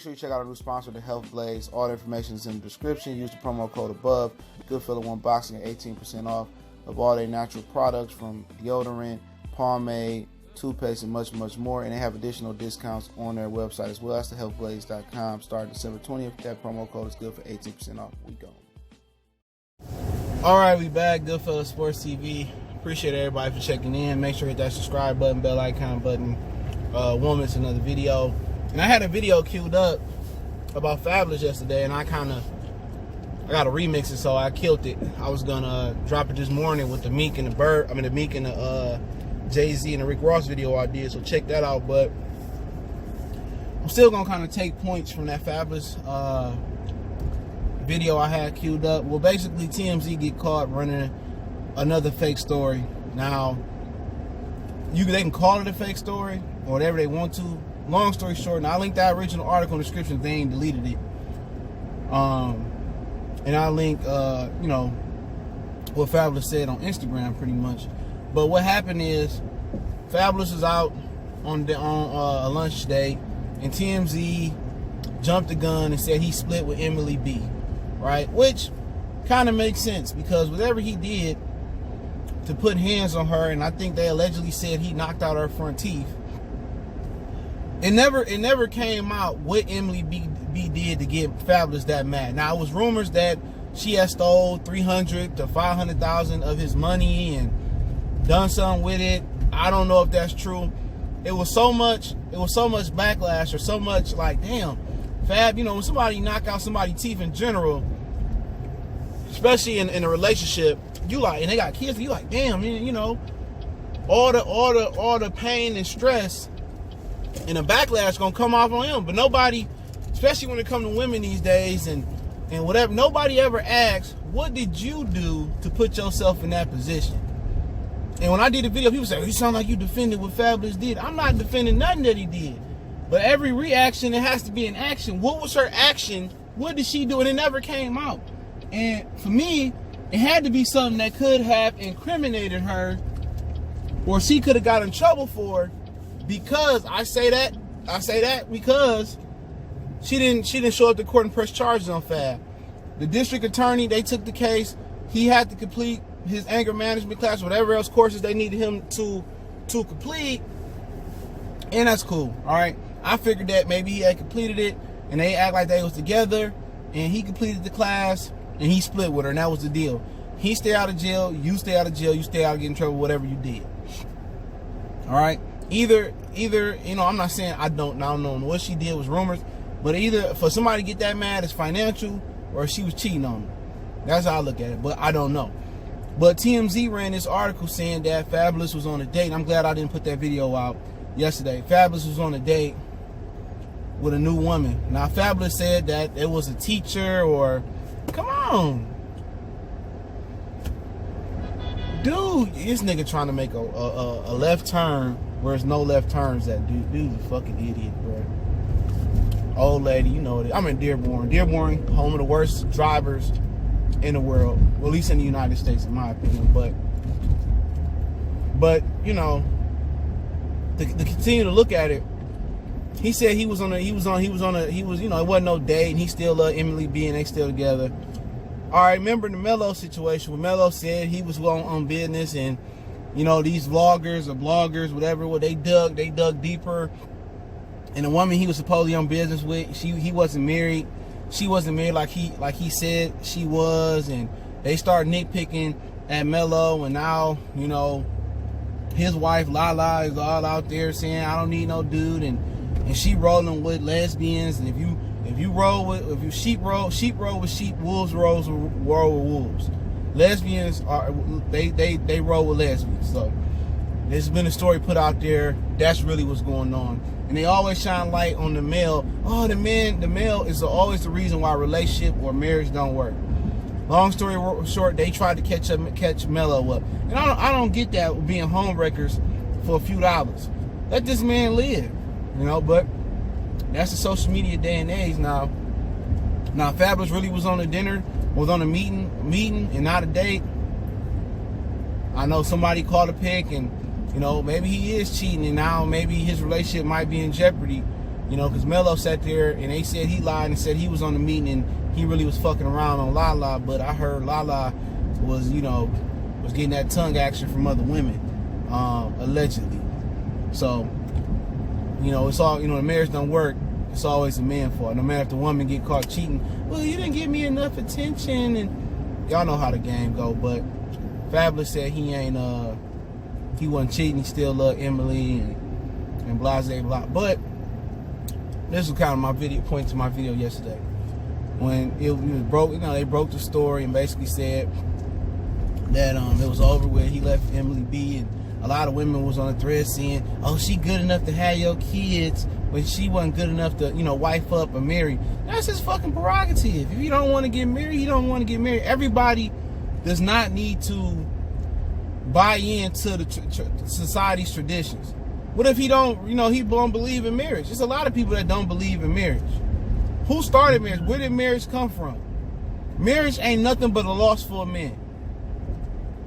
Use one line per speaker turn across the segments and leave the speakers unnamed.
sure you check out our new sponsor, The Health Blaze. All the information is in the description. Use the promo code above. Goodfellow Unboxing at 18% off of all their natural products, from deodorant, pomade, toothpaste, and much, much more. And they have additional discounts on their website as well. That's thehealthblaze.com. Starting December 20th. That promo code is good for 18% off. We go. All right, we back. Goodfellow Sports TV. Appreciate everybody for checking in. Make sure you hit that subscribe button, bell icon button. Won't miss another video. And I had a video queued up about Fabolous yesterday, and I got to remix it, so I killed it. I was gonna drop it this morning with the Meek and the Jay-Z and the Rick Ross video I did, so check that out. But I'm still gonna kind of take points from that Fabolous video I had queued up. Well, basically TMZ get caught running another fake story. Now, they can call it a fake story or whatever they want to. Long story short, and I linked that original article in the description if they ain't deleted it. And I link, what Fabolous said on Instagram pretty much. But what happened is, Fabolous is out on a lunch date, and TMZ jumped the gun and said he split with Emily B, right? Which kind of makes sense, because whatever he did to put hands on her, and I think they allegedly said he knocked out her front teeth, it never came out what Emily B did to get Fabolous that mad. Now, it was rumors that she had stole $300,000 to $500,000 of his money and done something with it. I don't know if that's true. It was so much backlash, or so much like, damn, Fab, when somebody knock out somebody's teeth in general, especially in a relationship, and they got kids, you like, damn, all the pain and stress and the backlash gonna come off on him. But nobody, especially when it comes to women these days and whatever, nobody ever asks, what did you do to put yourself in that position? And when I did the video, people say, you sound like you defended what Fabolous did. I'm not defending nothing that he did. But every reaction, it has to be an action. What was her action? What did she do? And it never came out. And for me, it had to be something that could have incriminated her, or she could have got in trouble for, because I say that because she didn't show up to court and press charges on Fab. The district attorney, they took the case. He had to complete his anger management class, whatever else courses they needed him to complete, and that's cool. All right, I figured that maybe he had completed it, and they act like they was together, and he completed the class, and he split with her, and that was the deal. He stay out of jail, you stay out of jail, you stay out of getting in trouble, whatever you did. All right. Either I'm not saying I don't know what she did was rumors, but either for somebody to get that mad, it's financial, or she was cheating on him. That's how I look at it, but I don't know. But TMZ ran this article saying that Fabolous was on a date. I'm glad I didn't put that video out yesterday. Fabolous was on a date with a new woman. Now, Fabolous said that it was a teacher, or, come on. Dude, this nigga trying to make a left turn where there's no left turns. That dude's a fucking idiot, bro. Old lady, you know it. I'm in Dearborn, home of the worst drivers in the world, well, at least in the United States, in my opinion. But to continue to look at it, he said it wasn't no date, and he still loved Emily B, and they still together. All right, remember the Melo situation, when Melo said he was going on business, and these vloggers or bloggers, whatever, they dug deeper, and the woman he was supposedly on business with, he wasn't married. She wasn't married like he said she was, and they started nitpicking at Melo, and now, his wife Lala is all out there saying, I don't need no dude, and she rolling with lesbians, and if you sheep roll with sheep, wolves roll with wolves. Lesbians they roll with lesbians. So there's been a story put out there. That's really what's going on. And they always shine light on the male. Oh, the male is always the reason why a relationship or marriage don't work. Long story short, they tried to catch Melo up. And I don't get that with being homewreckers for a few dollars. Let this man live, but that's the social media day and age now. Now, Fabolous really was on a meeting and not a date. I know somebody called a pic, and maybe he is cheating, and now maybe his relationship might be in jeopardy. You know, because Melo sat there and they said he lied and said he was on the meeting and he really was fucking around on Lala, but I heard Lala was, you know, was getting that tongue action from other women, allegedly. So, you know, it's all, you know, the marriage don't work. It's always a man's fault. No matter if the woman get caught cheating, well, you didn't give me enough attention, and y'all know how the game go. But Fabolous said he wasn't cheating. He still loved Emily and blah blah. But this was kind of my video, point to my video yesterday when it was broke. You know, they broke the story and basically said that it was over with. He left Emily be, and a lot of women was on the thread saying, "Oh, she good enough to have your kids, but she wasn't good enough to, you know, wife up or marry." That's his fucking prerogative. If you don't want to get married, you don't want to get married. Everybody does not need to buy into the society's traditions. What if he don't, you know, he don't believe in marriage? There's a lot of people that don't believe in marriage. Who started marriage? Where did marriage come from? Marriage ain't nothing but a loss for a man.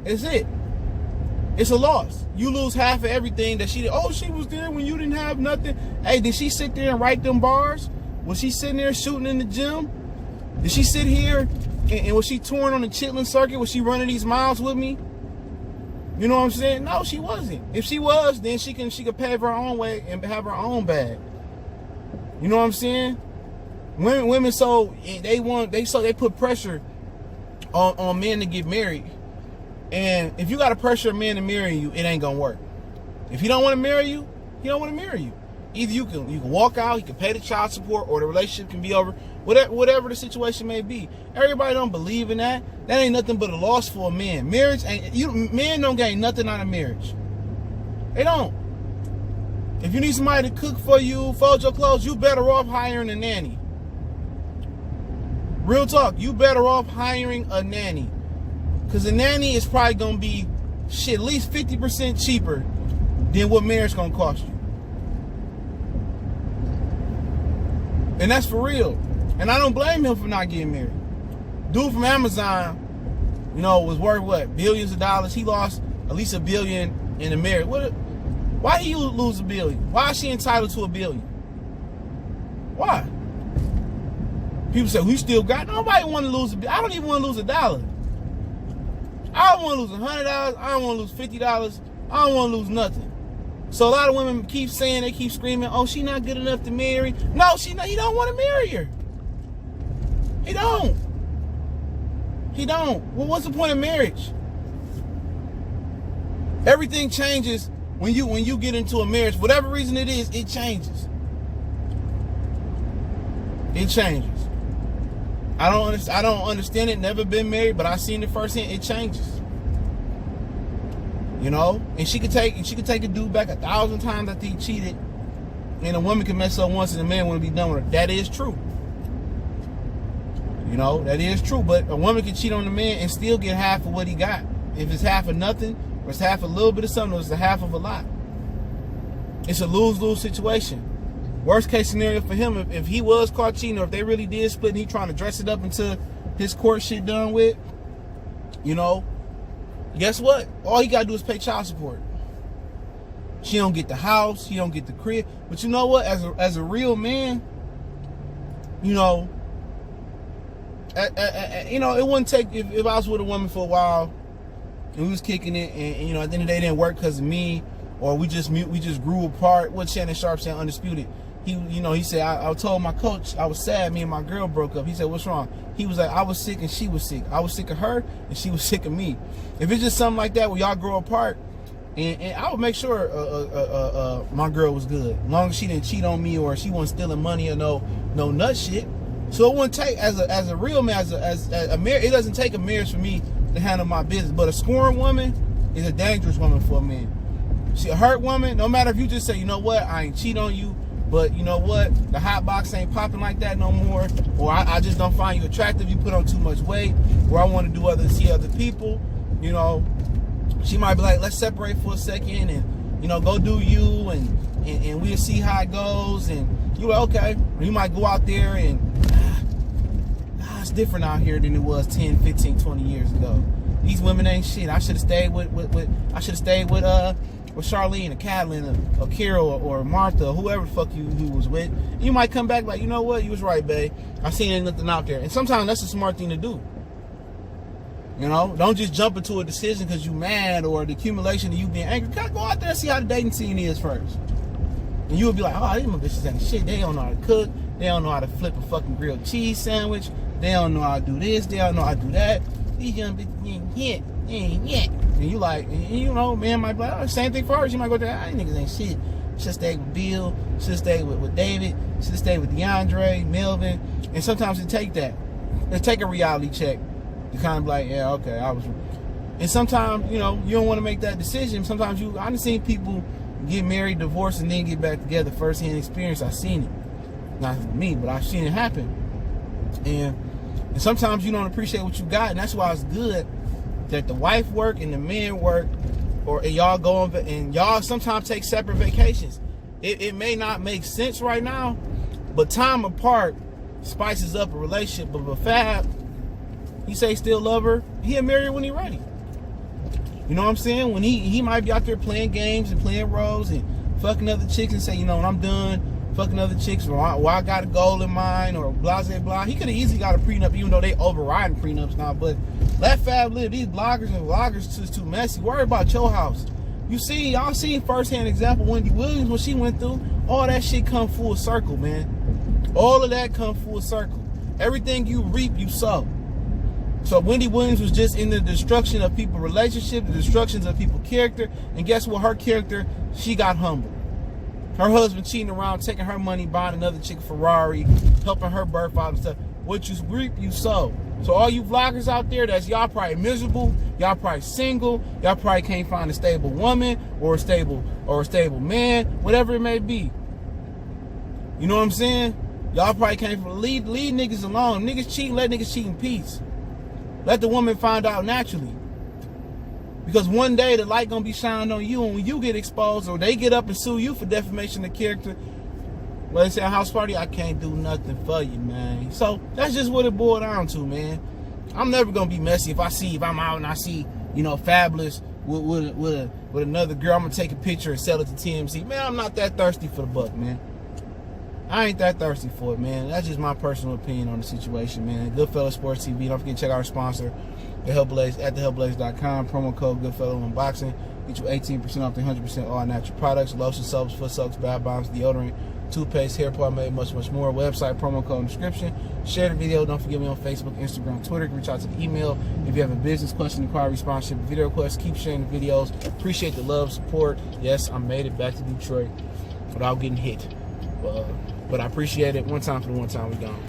It's it. It's a loss. You lose half of everything that she did. Oh, she was there when you didn't have nothing. Hey, did she sit there and write them bars? Was she sitting there shooting in the gym? Did she sit here and was she touring on the Chitlin circuit? Was she running these miles with me? You know what I'm saying? No, she wasn't. If she was, then she could pave her own way and have her own bag. You know what I'm saying? Women they put pressure on men to get married. And if you got to pressure a man to marry you, it ain't gonna work. If he don't want to marry you, he don't want to marry you. Either you can walk out, he can pay the child support, or the relationship can be over. Whatever the situation may be. Everybody don't believe in that. That ain't nothing but a loss for a man. Marriage ain't. Men don't gain nothing out of marriage. They don't. If you need somebody to cook for you, fold your clothes, you better off hiring a nanny. Real talk, you better off hiring a nanny. Because a nanny is probably going to be, at least 50% cheaper than what marriage going to cost you. And that's for real. And I don't blame him for not getting married. Dude from Amazon, you know, was worth what? Billions of dollars. He lost at least $1 billion in the marriage. Why did he lose $1 billion? Why is she entitled to $1 billion? Why? People say, we still got, nobody want to lose $1 billion. I don't even want to lose $1. I don't want to lose $100. I don't want to lose $50. I don't want to lose nothing. So a lot of women keep saying, they keep screaming, oh, she not good enough to marry. No, she not. He don't want to marry her. He don't. He don't. Well, what's the point of marriage? Everything changes when you get into a marriage. Whatever reason it is, it changes. It changes. I don't understand it. Never been married, but I seen it firsthand. It changes. You know, and she could take a dude back 1,000 times after he cheated, and a woman can mess up once, and a man want to be done with her. That is true. You know, that is true. But a woman can cheat on the man and still get half of what he got. If it's half of nothing, or it's half a little bit of something, or it's a half of a lot. It's a lose-lose situation. Worst case scenario for him, if he was caught cheating, or if they really did split and he trying to dress it up until his court shit done with, you know, guess what? All he gotta do is pay child support. She don't get the house, he don't get the crib. But you know what? As a real man, you know, you know, it wouldn't take, if I was with a woman for a while and we was kicking it, and you know, at the end of the day, it didn't work because of me, or we just grew apart. What Shannon Sharp said, undisputed. He said, I told my coach I was sad. Me and my girl broke up. He said, what's wrong? He was like, I was sick and she was sick. I was sick of her and she was sick of me. If it's just something like that where y'all grow apart, and I would make sure my girl was good, as long as she didn't cheat on me or she wasn't stealing money or no nut shit. So it wouldn't take, as a real man, as a marriage, it doesn't take a marriage for me to handle my business. But a scorned woman is a dangerous woman for a man. She a hurt woman, no matter if you just say, you know what, I ain't cheat on you, but you know what, the hot box ain't popping like that no more, or I just don't find you attractive, you put on too much weight, or I want to see other people, you know, she might be like, let's separate for a second and, you know, go do you, and we'll see how it goes, and you're like, okay. Or you might go out there and, it's different out here than it was 10, 15, 20 years ago. These women ain't shit. I should have stayed with with Charlene or Catalin or Carol or Martha or whoever the fuck you was with. You might come back like, you know what, you was right, babe. I seen ain't nothing out there. And sometimes that's a smart thing to do. You know, don't just jump into a decision because you mad or the accumulation of you being angry. Gotta go out there and see how the dating scene is first. And you would be like, oh, these bitches ain't shit. They don't know how to cook. They don't know how to flip a fucking grilled cheese sandwich. They don't know how to do this. They don't know how to do that. These young bitches ain't yet. And you like, and you know, man might be like, oh, same thing for her. She might go there, ah, these niggas ain't shit. Should stay with Bill. Should stay with David. Should stay with DeAndre, Melvin. And sometimes it take that. It take a reality check. You kind of like, yeah, okay, I was. And sometimes, you know, you don't want to make that decision. Sometimes I've seen people get married, divorced, and then get back together. First-hand experience, I've seen it. Not me, but I've seen it happen. And sometimes you don't appreciate what you got, and that's why it's good that the wife work and the man work, or y'all go on, and y'all sometimes take separate vacations. It may not make sense right now, but time apart spices up a relationship. But with Fab, he say he still love her. He'll marry her when he ready. You know what I'm saying? When he might be out there playing games and playing roles and fucking other chicks and say, you know, when I'm done fucking other chicks, or I got a goal in mind, or blah, blah, blah. He could have easily got a prenup, even though they overriding prenups now. But let Fab live. These bloggers and vloggers is too messy. Worry about your house. Y'all seen firsthand example Wendy Williams, what she went through. All that shit come full circle, man. All of that come full circle. Everything you reap, you sow. So Wendy Williams was just in the destruction of people's relationship, the destructions of people's character. And guess what? Her character, she got humbled. Her husband cheating around, taking her money, buying another chick a Ferrari, helping her birth out and stuff. What you reap, you sow. So all you vloggers out there, that's y'all probably miserable, y'all probably single, y'all probably can't find a stable woman or a stable man, whatever it may be. You know what I'm saying? Y'all probably can't leave niggas alone. Niggas cheat, let niggas cheat in peace. Let the woman find out naturally. Because one day the light gonna be shining on you, and when you get exposed or they get up and sue you for defamation of character, well, they say a house party, I can't do nothing for you, man. So that's just what it boiled down to, man. I'm never gonna be messy if I'm out and I see, you know, Fabolous with another girl. I'm gonna take a picture and sell it to TMZ. Man, I'm not that thirsty for the buck, man. I ain't that thirsty for it, man. That's just my personal opinion on the situation, man. Goodfellas Sports TV. Don't forget to check out our sponsor, the Hellblaze, at thehellblaze.com. Promo code Goodfellow Unboxing. Get you 18% off the 100% all natural products, lotion, soaps, foot soaks, bath bombs, deodorant, toothpaste, hair pomade, much, much more. Website, promo code in description. Share the video. Don't forget me on Facebook, Instagram, Twitter. Reach out to the email. If you have a business question, inquiry, sponsorship, video request, keep sharing the videos. Appreciate the love, support. Yes, I made it back to Detroit without getting hit. But I appreciate it. One time for the one time we gone.